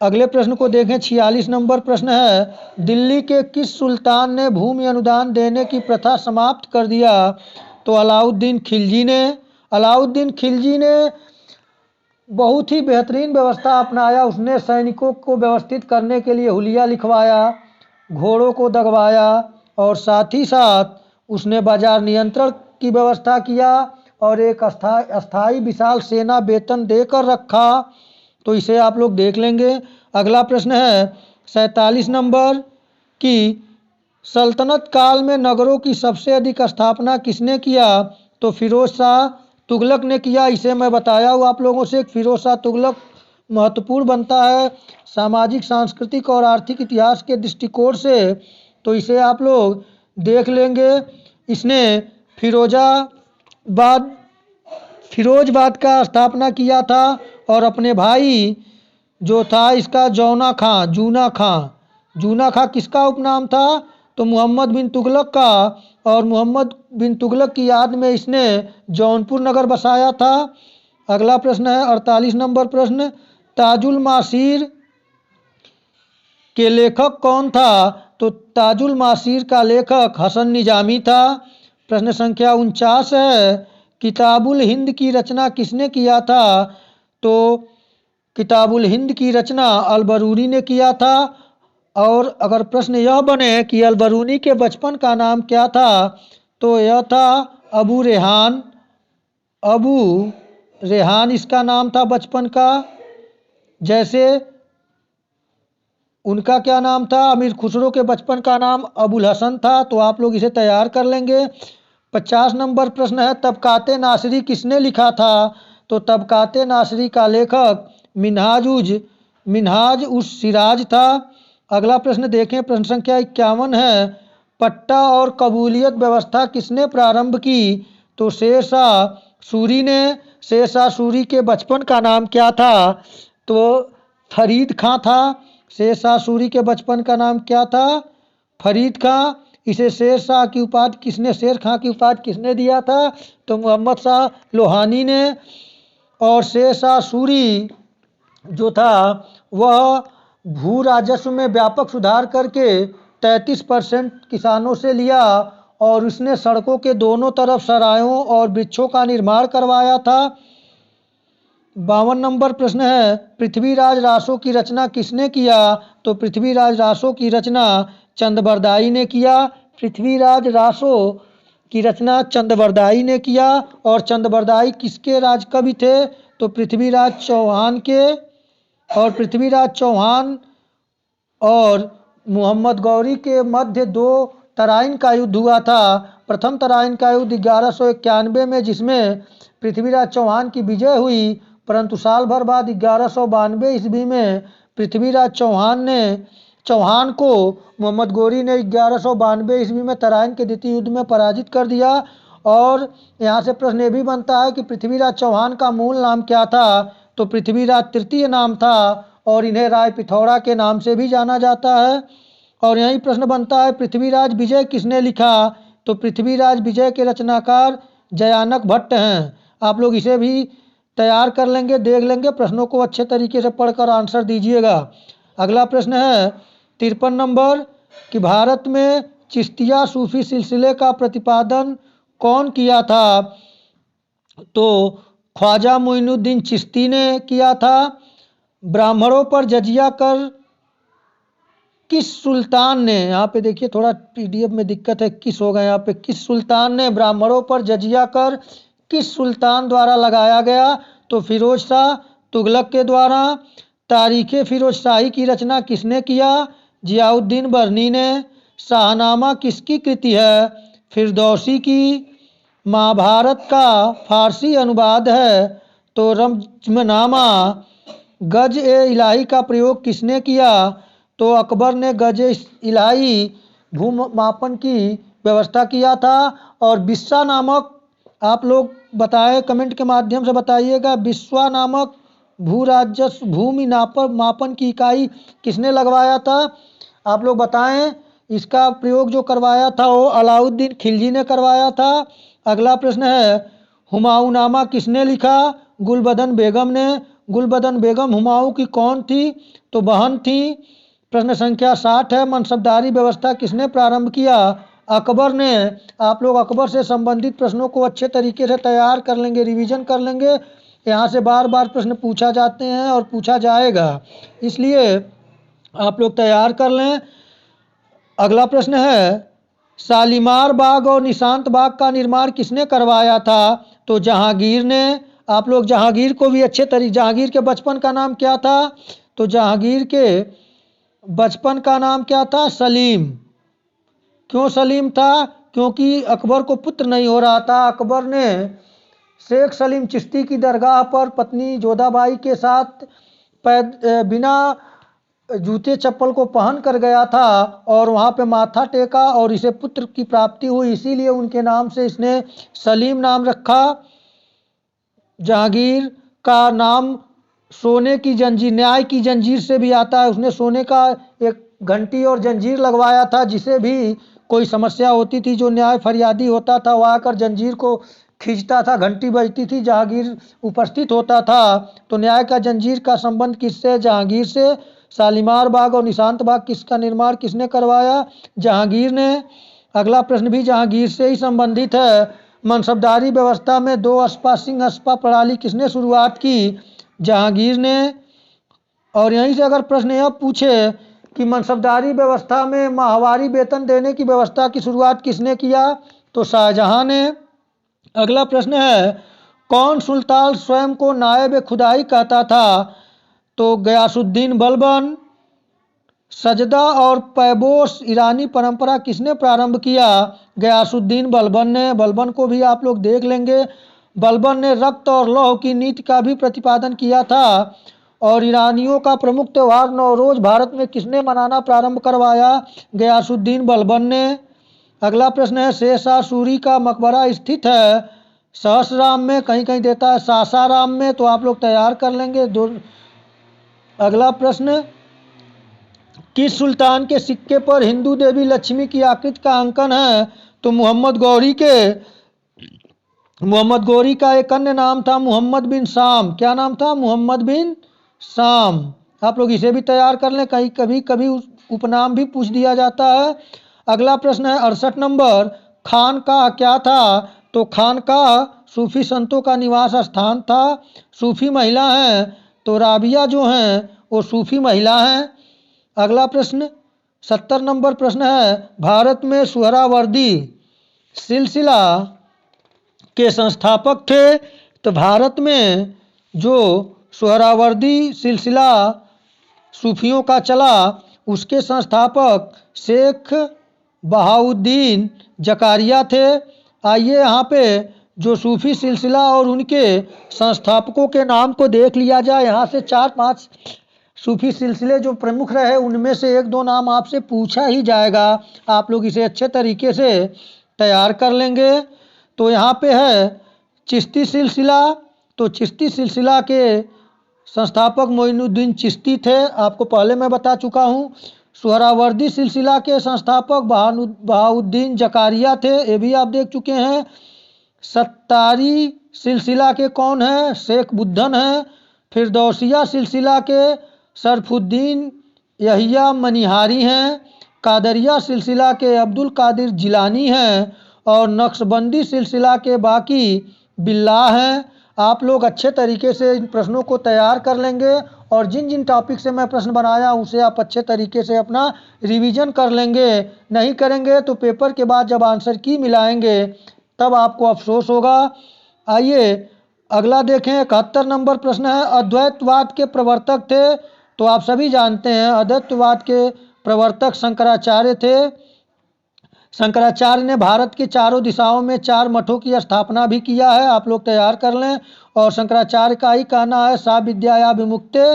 अगले प्रश्न को देखें, 46 नंबर प्रश्न है, दिल्ली के किस सुल्तान ने भूमि अनुदान देने की प्रथा समाप्त कर दिया? तो अलाउद्दीन खिलजी ने। अलाउद्दीन खिलजी ने बहुत ही बेहतरीन व्यवस्था अपनाया। उसने सैनिकों को व्यवस्थित करने के लिए हुलिया लिखवाया, घोड़ों को दगवाया और साथ ही साथ उसने बाजार नियंत्रण की व्यवस्था किया और एक अस्थाई विशाल सेना वेतन देकर रखा। तो इसे आप लोग देख लेंगे। अगला प्रश्न है 47 नंबर की सल्तनत काल में नगरों की सबसे अधिक स्थापना किसने किया? तो फिरोज शाह तुगलक ने किया। इसे मैं बताया हूँ आप लोगों से। फिरोज शाह तुगलक महत्वपूर्ण बनता है सामाजिक, सांस्कृतिक और आर्थिक इतिहास के दृष्टिकोण से। तो इसे आप लोग देख लेंगे। इसने फिरोजबाद का स्थापना किया था और अपने भाई जो था इसका जूना खां किसका उपनाम था? तो मोहम्मद बिन तुगलक का। और मोहम्मद बिन तुगलक की याद में इसने जौनपुर नगर बसाया था। अगला प्रश्न है 48 नंबर प्रश्न, ताजुल मासीर के लेखक कौन था? तो ताजुल मासीर का लेखक हसन निजामी था। प्रश्न संख्या 49 है, किताबुल हिंद की रचना किसने किया था? तो किताबुल हिंद की रचना अल-बरूनी ने किया था। और अगर प्रश्न यह बने कि अल-बरूनी के बचपन का नाम क्या था? तो यह था अबू रेहान इसका नाम था बचपन का। जैसे उनका क्या नाम था? अमीर खुसरो के बचपन का नाम अबुल हसन था। तो आप लोग इसे तैयार कर लेंगे। 50 नंबर प्रश्न है, तबकाते नासिरी किसने लिखा था? तो तबकाते नासिरी का लेखक मिनहाज उस सिराज था। अगला प्रश्न देखें, प्रश्न संख्या 51 है, पट्टा और कबूलियत व्यवस्था किसने प्रारंभ की? तो शेर शाह सूरी ने। शेर शाह सूरी के बचपन का नाम क्या था? तो फरीद खां था। शेर शाह सूरी के बचपन का नाम क्या था? फरीद खां। इसे शेर खां की उपाधि किसने दिया था? तो मोहम्मद शाह लोहानी ने। और शेर शाह सूरी जो था वह भू राजस्व में व्यापक सुधार करके 33% किसानों से लिया और उसने सड़कों के दोनों तरफ सरायों और वृक्षों का निर्माण करवाया था। 52 नंबर प्रश्न है, पृथ्वीराज रासो की रचना किसने किया? तो पृथ्वीराज रासो की रचना चंदबरदाई ने किया। पृथ्वीराज रासो की रचना चंदबरदाई ने किया। और चंदबरदाई किसके राज कवि थे? तो पृथ्वीराज चौहान के। और पृथ्वीराज चौहान और मोहम्मद गौरी के मध्य 2 तराइन का युद्ध हुआ था। प्रथम तराइन का युद्ध 1191 में, जिसमें पृथ्वीराज चौहान की विजय हुई, परंतु साल भर बाद 1192 ईस्वी में पृथ्वीराज चौहान को मोहम्मद गौरी ने 1192 ईस्वी में तराइन के द्वितीय युद्ध में पराजित कर दिया। और यहाँ से प्रश्न ये भी बनता है कि पृथ्वीराज चौहान का मूल नाम क्या था? तो पृथ्वीराज तृतीय नाम था और इन्हें राय पिथौरा के नाम से भी जाना जाता है। और यही प्रश्न बनता है, पृथ्वीराज विजय किसने लिखा? तो पृथ्वीराज विजय के रचनाकार जयानक भट्ट हैं। आप लोग इसे भी तैयार कर लेंगे, देख लेंगे, प्रश्नों को अच्छे तरीके से पढ़कर आंसर दीजिएगा। अगला प्रश्न है 53 नंबर कि भारत में चिश्तिया सूफी सिलसिले का प्रतिपादन कौन किया था? तो ख्वाजा मोइनुद्दीन चिश्ती ने किया था। ब्राह्मणों पर जजिया कर किस सुल्तान ने, यहाँ पे देखिए थोड़ा PDF में दिक्कत है, किस होगा यहाँ पे, किस सुल्तान ने ब्राह्मणों पर जजिया कर किस सुल्तान द्वारा लगाया गया? तो फिरोज शाह तुगलक के द्वारा। तारीख़ फिरोजशाही की रचना किसने किया? जियाउद्दीन बरनी ने। शाहनामा किसकी कृति है? फिरदौसी की। महाभारत का फारसी अनुवाद है तो रमज़नामा। गज ए इलाही का प्रयोग किसने किया? तो अकबर ने गज ए इलाही भूमापन की व्यवस्था किया था। और बिस्सा नामक, आप लोग बताएं, कमेंट के माध्यम से बताइएगा, बिस्वा नामक भू राजस्व भूमि मापन की इकाई किसने लगवाया था? आप लोग बताएं। इसका प्रयोग जो करवाया था वो अलाउद्दीन खिलजी ने करवाया था। अगला प्रश्न है, हुमायूंनामा किसने लिखा? गुलबदन बेगम ने। गुलबदन बेगम हुमायूं की कौन थी? तो बहन थी। प्रश्न संख्या 60 है, मनसबदारी व्यवस्था किसने प्रारंभ किया? अकबर ने। आप लोग अकबर से संबंधित प्रश्नों को अच्छे तरीके से तैयार कर लेंगे, रिवीजन कर लेंगे। यहाँ से बार बार प्रश्न पूछा जाते हैं और पूछा जाएगा, इसलिए आप लोग तैयार कर लें। अगला प्रश्न है, शालीमार बाग और निशांत बाग का निर्माण किसने करवाया था? तो जहांगीर ने। आप लोग जहांगीर को भी अच्छे तरीके, जहांगीर के बचपन का नाम क्या था? तो जहांगीर के बचपन का नाम क्या था? सलीम। क्यों सलीम था? क्योंकि अकबर को पुत्र नहीं हो रहा था। अकबर ने शेख सलीम चिश्ती की दरगाह पर पत्नी जोधाबाई के साथ बिना जूते चप्पल को पहन कर गया था और वहाँ पे माथा टेका और इसे पुत्र की प्राप्ति हुई, इसीलिए उनके नाम से इसने सलीम नाम रखा। जहांगीर का नाम सोने की जंजीर, न्याय की जंजीर से भी आता है। उसने सोने का एक घंटी और जंजीर लगवाया था, जिसे भी कोई समस्या होती थी, जो न्याय फरियादी होता था वह आकर जंजीर को खींचता था, घंटी बजती थी, जहांगीर उपस्थित होता था। तो न्याय का जंजीर का संबंध किससे? जहांगीर से। शालीमार बाग और निशांत बाग किसका निर्माण किसने करवाया? जहांगीर ने। अगला प्रश्न भी जहांगीर से ही संबंधित है। मनसबदारी व्यवस्था में 2 अस्पा सिंह अस्पा प्रणाली किसने शुरुआत की? जहांगीर ने। और यहीं से अगर प्रश्न यह पूछे कि मनसबदारी व्यवस्था में माहवारी वेतन देने की व्यवस्था की शुरुआत किसने किया? तो शाहजहां ने। अगला प्रश्न है, कौन सुल्तान स्वयं को नायब खुदाई कहता था? तो गयासुद्दीन बलबन। सजदा और पैबोस ईरानी परंपरा किसने प्रारंभ किया? गयासुद्दीन बलबन ने। बलबन को भी आप लोग देख लेंगे। बलबन ने रक्त और लौह की नीति का भी प्रतिपादन किया था। और ईरानियों का प्रमुख त्यौहार नौरोज भारत में किसने मनाना प्रारंभ करवाया? गयासुद्दीन बलबन ने। अगला प्रश्न है, शेरशाह सूरी का मकबरा स्थित है सहसराम में, कहीं कहीं देता है सासाराम में, तो आप लोग तैयार कर लेंगे। अगला प्रश्न, किस सुल्तान के सिक्के पर हिंदू देवी लक्ष्मी की आकृति का अंकन है? तो मोहम्मद गौरी का एक अन्य नाम था मोहम्मद बिन शाम। क्या नाम था? मोहम्मद बिन शाम। आप लोग इसे भी तैयार कर लें, कहीं कभी कभी उपनाम भी पूछ दिया जाता है। अगला प्रश्न है 68 नंबर, खानकाह क्या था? तो खानकाह सूफी संतों का निवास स्थान था। सूफी महिला हैं तो राबिया जो हैं वो सूफी महिला हैं। अगला प्रश्न 70 नंबर प्रश्न है, भारत में सुहरावर्दी सिलसिला के संस्थापक थे? तो भारत में जो सुहरावर्दी सिलसिला सूफियों का चला उसके संस्थापक शेख बहाउद्दीन जकारिया थे। आइए यहाँ पे जो सूफी सिलसिला और उनके संस्थापकों के नाम को देख लिया जाए। यहाँ से 4-5 सूफी सिलसिले जो प्रमुख रहे उनमें से 1-2 नाम आपसे पूछा ही जाएगा। आप लोग इसे अच्छे तरीके से तैयार कर लेंगे। तो यहाँ पे है चिश्ती सिलसिला। तो चिश्ती सिलसिला के संस्थापक मोइनुद्दीन चिश्ती थे, आपको पहले मैं बता चुका हूँ। सुहरावर्दी सिलसिला के संस्थापक बहाउद्दीन जकारिया थे, ये भी आप देख चुके हैं। सत्तारी सिलसिला के कौन है? शेख बुद्धन हैं। फिरदौसिया सिलसिला के शरफुद्दीन यहिया मनिहारी हैं। कादरिया सिलसिला के अब्दुल कादिर जिलानी हैं। और नक्शबंदी सिलसिला के बाकी बिल्लाह हैं। आप लोग अच्छे तरीके से इन प्रश्नों को तैयार कर लेंगे और जिन जिन टॉपिक से मैं प्रश्न बनाया उसे आप अच्छे तरीके से अपना रिवीजन कर लेंगे। नहीं करेंगे तो पेपर के बाद जब आंसर की मिलाएंगे तब आपको अफसोस होगा। आइए अगला देखें 71 नंबर प्रश्न है, अद्वैतवाद के प्रवर्तक थे। तो आप सभी जानते हैं अद्वैतवाद के प्रवर्तक शंकराचार्य थे। शंकराचार्य ने भारत की चारों दिशाओं में 4 मठों की स्थापना भी किया है, आप लोग तैयार कर लें। और शंकराचार्य का ही कहना है सा विद्याया विमुक्ते।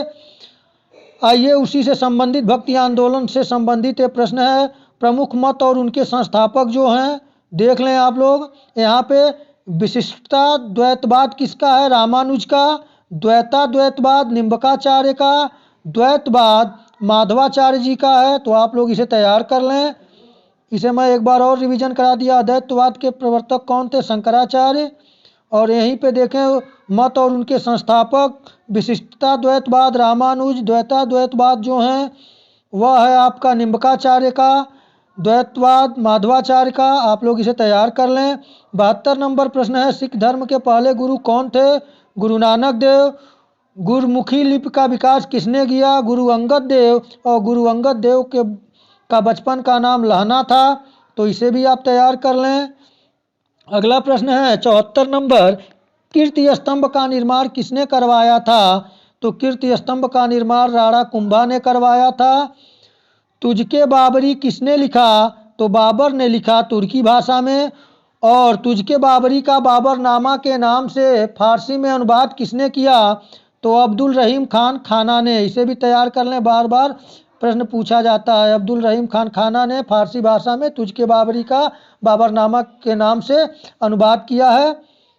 आइए उसी से संबंधित भक्ति आंदोलन से संबंधित ये प्रश्न है। प्रमुख मत और उनके संस्थापक जो हैं देख लें आप लोग। यहाँ पे विशिष्टता द्वैतवाद किसका है? रामानुज का। द्वैताद्वैतवाद निम्बकाचार्य का। द्वैतवाद माधवाचार्य जी का है। तो आप लोग इसे तैयार कर लें। इसे मैं एक बार और रिवीजन करा दिया। अद्वैतवाद के प्रवर्तक कौन थे? शंकराचार्य। और यहीं पे देखें मत और उनके संस्थापक विशिष्टता द्वैतवाद रामानुज। द्वैताद्वैतवाद जो हैं वह है आपका निम्बकाचार्य का। द्वैतवाद माधवाचार्य का। आप लोग इसे तैयार कर लें। 72 नंबर प्रश्न है, सिख धर्म के पहले गुरु कौन थे? गुरु नानक देव। गुरुमुखी लिपि का विकास किसने किया? गुरु अंगद देव। और गुरु अंगद देव का बचपन का नाम लहना था। तो इसे भी आप तैयार कर लें। अगला प्रश्न है 74 नंबर, कीर्ति स्तंभ का निर्माण किसने करवाया था? तो कीर्ति स्तंभ का निर्माण राणा कुंभा ने करवाया था। तुझके बाबरी किसने लिखा? तो बाबर ने लिखा तुर्की भाषा में। और तुझके बाबरी का बाबरनामा के नाम से फारसी में अनुवाद किसने किया? तो अब्दुल रहीम खान खाना ने। इसे भी तैयार कर लें, बार बार प्रश्न पूछा जाता है। अब्दुल रहीम खान खाना ने फारसी भाषा में तुझके बाबरी का बाबरनामा के नाम से अनुवाद किया है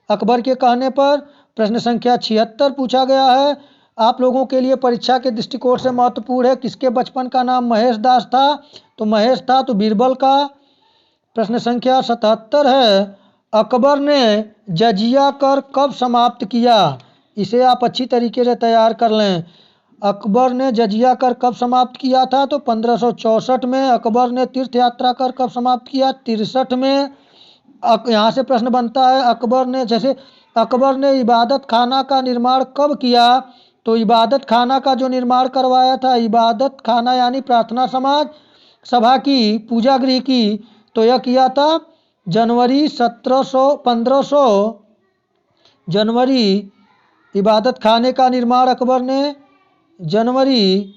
अकबर के कहने पर। प्रश्न संख्या 76 पूछा गया है, आप लोगों के लिए परीक्षा के दृष्टिकोण से महत्वपूर्ण है। किसके बचपन का नाम महेश दास था? तो महेश था तो बीरबल का। प्रश्न संख्या 77 है, अकबर ने जजिया कर कब समाप्त किया? इसे आप अच्छी तरीके से तैयार कर लें। अकबर ने जजिया कर कब समाप्त किया था? तो 1564 में। अकबर ने तीर्थ यात्रा कर कब समाप्त किया? 63 में। यहाँ से प्रश्न बनता है अकबर ने इबादत खाना का निर्माण कब किया? तो इबादत खाना का जो निर्माण करवाया था, इबादत खाना यानी प्रार्थना समाज सभा की, पूजा गृह की, तो यह किया था जनवरी 1500 जनवरी। इबादत खाने का निर्माण अकबर ने जनवरी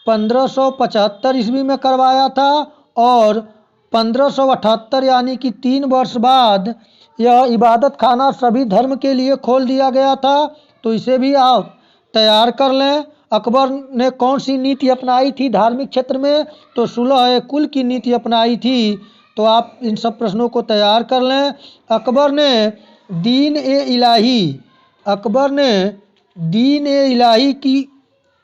1575 ईस्वी में करवाया था। और 1578 यानी कि 3 वर्ष बाद यह इबादत खाना सभी धर्म के लिए खोल दिया गया था। तो इसे भी आप तैयार कर लें। अकबर ने कौन सी नीति अपनाई थी धार्मिक क्षेत्र में? तो सुलह कुल की नीति अपनाई थी। तो आप इन सब प्रश्नों को तैयार कर लें। अकबर ने दीन ए इलाही की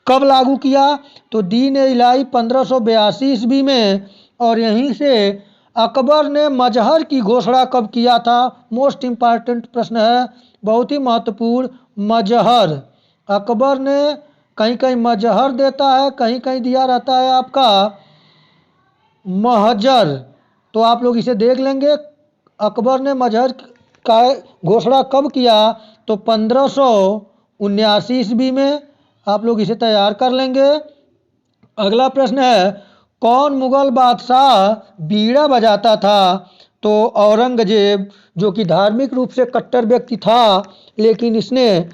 कब लागू किया? तो दीन ए इलाही 1582 ईस्वी में। और यहीं से अकबर ने मजहर की घोषणा कब किया था? मोस्ट इम्पॉर्टेंट प्रश्न है, बहुत ही महत्वपूर्ण। मजहर अकबर ने कहीं कहीं मजहर देता है, कहीं कहीं दिया रहता है आपका महजर। तो आप लोग इसे देख लेंगे। अकबर ने मजहर का घोषणा कब किया? तो 1579 ईस्वी में। आप लोग इसे तैयार कर लेंगे। अगला प्रश्न है, कौन मुगल बादशाह बीड़ा बजाता था? तो औरंगजेब, जो कि धार्मिक रूप से कट्टर व्यक्ति था, लेकिन इसने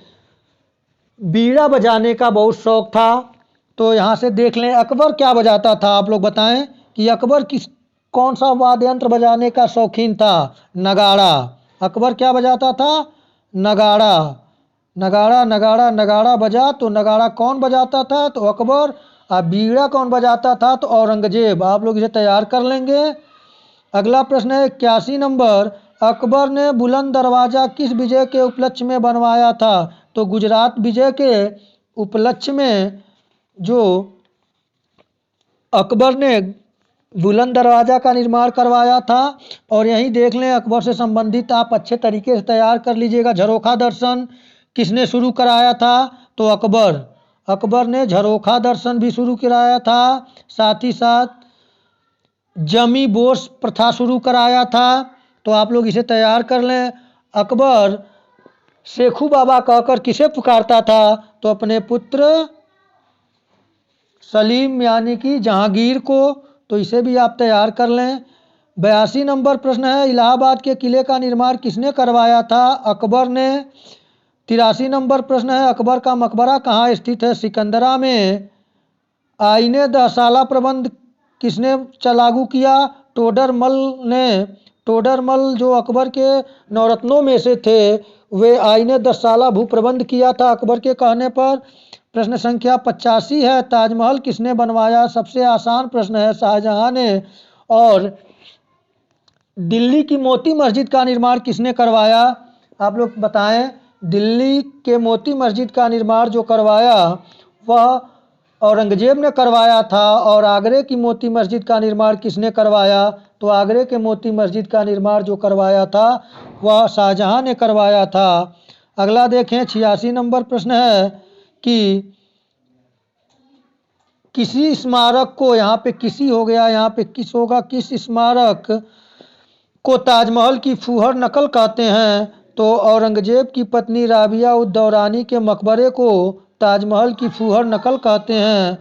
बीड़ा बजाने का बहुत शौक था। तो यहाँ से देख लें अकबर क्या बजाता था, आप लोग बताएं कि अकबर कौन सा वाद्य यंत्र बजाने का शौकीन था? नगाड़ा। अकबर क्या बजाता था? नगाड़ा। नगाड़ा नगाड़ा नगाड़ा बजा। तो नगाड़ा कौन बजाता था? तो अकबर। और बीड़ा कौन बजाता था? तो औरंगजेब। आप लोग इसे तैयार कर लेंगे। अगला प्रश्न है 81 नंबर, अकबर ने बुलंद दरवाज़ा किस विजय के उपलक्ष्य में बनवाया था? तो गुजरात विजय के उपलक्ष्य में जो अकबर ने बुलंद दरवाज़ा का निर्माण करवाया था। और यहीं देख लें अकबर से संबंधित आप अच्छे तरीके से तैयार कर लीजिएगा। झरोखा दर्शन किसने शुरू कराया था? तो अकबर ने झरोखा दर्शन भी शुरू कराया था। साथ ही साथ जमी बोस प्रथा शुरू कराया था। तो आप लोग इसे तैयार कर लें। अकबर शेखू बाबा कहकर किसे पुकारता था? तो अपने पुत्र सलीम यानी कि जहांगीर को। तो इसे भी आप तैयार कर लें। 82 नंबर प्रश्न है, इलाहाबाद के किले का निर्माण किसने करवाया था? अकबर ने। 83 नंबर प्रश्न है, अकबर का मकबरा कहाँ स्थित है? सिकंदरा में। आईने दहसाला प्रबंध किसने लागू किया? टोडरमल ने। टोडरमल जो अकबर के नवरत्नों में से थे, वे आईने दहसाला भूप्रबंध किया था अकबर के कहने पर। प्रश्न संख्या 85 है, ताजमहल किसने बनवाया? सबसे आसान प्रश्न है, शाहजहां ने। और दिल्ली की मोती मस्जिद का निर्माण किसने करवाया? आप लोग बताएं। दिल्ली के मोती मस्जिद का निर्माण जो करवाया वह औरंगजेब ने करवाया था। और आगरे की मोती मस्जिद का निर्माण किसने करवाया? तो आगरे के मोती मस्जिद का निर्माण जो करवाया था वह शाहजहां ने करवाया था। अगला देखें, 86 नंबर प्रश्न है कि किसी स्मारक को, यहाँ पे किसी हो गया, यहाँ पे किस होगा, किस स्मारक को ताजमहल की फूहड़ नकल कहते हैं? तो औरंगजेब की पत्नी राबिया उद दौरानी के मकबरे को ताजमहल की फूहड़ नकल कहते हैं।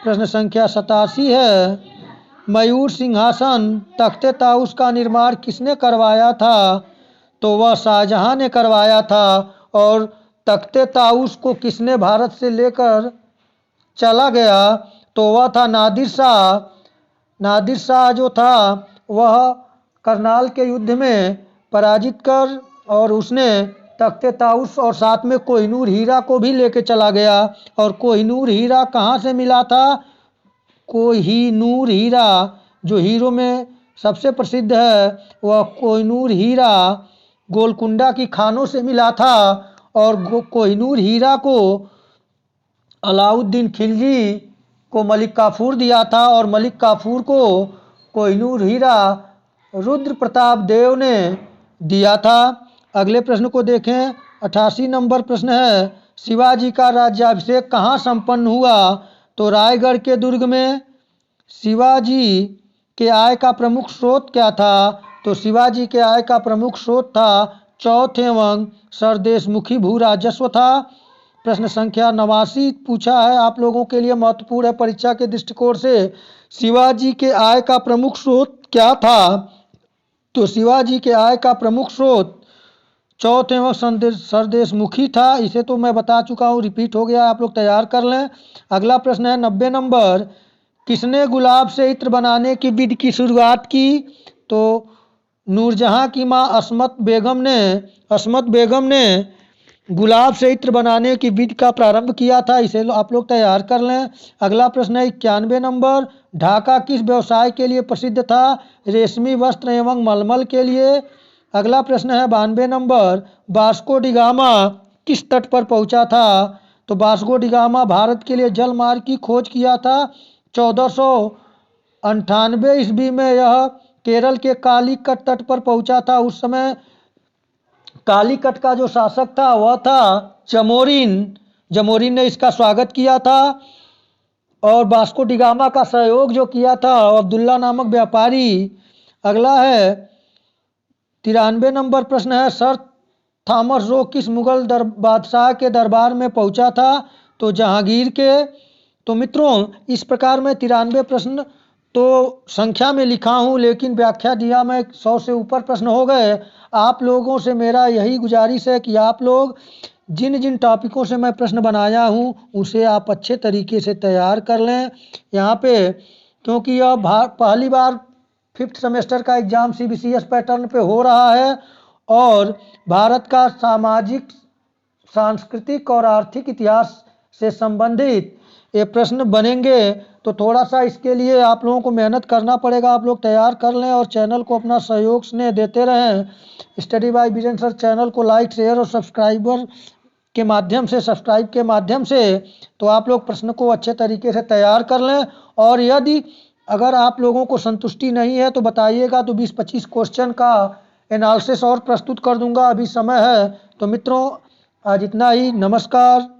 प्रश्न संख्या 87 है, मयूर सिंहासन तख्ते ताउस का निर्माण किसने करवाया था? तो वह शाहजहां ने करवाया था। और तख्ते ताउस को किसने भारत से लेकर चला गया? तो वह था नादिर शाह। नादिर शाह जो था वह करनाल के युद्ध में पराजित कर और उसने तख्ते ताउस और साथ में कोहिनूर हीरा को भी लेके चला गया। और कोहिनूर हीरा कहाँ से मिला था? कोहिनूर हीरा जो हीरो में सबसे प्रसिद्ध है, वह कोहिनूर हीरा गोलकुंडा की खानों से मिला था। और कोहिनूर हीरा को अलाउद्दीन खिलजी को मलिक काफूर दिया था। और मलिक काफूर को कोहिनूर हीरा रुद्र प्रताप देव ने दिया था। अगले प्रश्न को देखें, 88 नंबर प्रश्न है, शिवाजी का राज्याभिषेक कहाँ संपन्न हुआ? तो रायगढ़ के दुर्ग में। शिवाजी के आय का प्रमुख स्रोत क्या था? तो शिवाजी के आय का प्रमुख स्रोत था चौथ एवं सरदेशमुखी भू राजस्व था। प्रश्न संख्या 89 पूछा है, आप लोगों के लिए महत्वपूर्ण है परीक्षा के दृष्टिकोण से। शिवाजी के आय का प्रमुख स्रोत क्या था? तो शिवाजी के आय का प्रमुख स्रोत चौथ एवं सरदेशमुखी था। इसे तो मैं बता चुका हूँ, रिपीट हो गया, आप लोग तैयार कर लें। अगला प्रश्न है 90 नंबर, किसने गुलाब से इत्र बनाने की विधि की शुरुआत की? तो नूरजहां की माँ असमत बेगम ने गुलाब से इत्र बनाने की विधि का प्रारंभ किया था। इसे आप लोग तैयार कर लें। अगला प्रश्न है 91 नंबर, ढाका किस व्यवसाय के लिए प्रसिद्ध था? रेशमी वस्त्र एवं मलमल के लिए। अगला प्रश्न है 92 नंबर, वास्को डी गामा किस तट पर पहुंचा था? तो वास्को डी गामा भारत के लिए जल मार्ग की खोज किया था। 1498 ईस्वी में यह केरल के कालीकट तट पर पहुंचा था। उस समय कालीकट का जो शासक था वह था जमोरिन ने इसका स्वागत किया था। और वास्को डी गामा का सहयोग जो किया था अब्दुल्ला नामक व्यापारी। अगला है 93 नंबर प्रश्न है, सर थॉमस रो किस मुगल बादशाह के दरबार में पहुंचा था? तो जहांगीर के। तो मित्रों, इस प्रकार मैं 93 प्रश्न तो संख्या में लिखा हूँ, लेकिन व्याख्या दिया मैं 100 से ऊपर प्रश्न हो गए। आप लोगों से मेरा यही गुजारिश है कि आप लोग जिन जिन टॉपिकों से मैं प्रश्न बनाया हूँ उसे आप अच्छे तरीके से तैयार कर लें। यहाँ पे क्योंकि यह पहली बार 5th सेमेस्टर का एग्ज़ाम CBCS पैटर्न पे हो रहा है और भारत का सामाजिक, सांस्कृतिक और आर्थिक इतिहास से संबंधित ये प्रश्न बनेंगे। तो थोड़ा सा इसके लिए आप लोगों को मेहनत करना पड़ेगा। आप लोग तैयार कर लें और चैनल को अपना सहयोग स्नेह देते रहें। Study by Biren sir channel को लाइक, शेयर और सब्सक्राइब के माध्यम से तो आप लोग प्रश्न को अच्छे तरीके से तैयार कर लें। और यदि अगर आप लोगों को संतुष्टि नहीं है तो बताइएगा, तो 20-25 क्वेश्चन का एनालिसिस और प्रस्तुत कर दूंगा। अभी समय है। तो मित्रों, आज इतना ही। नमस्कार।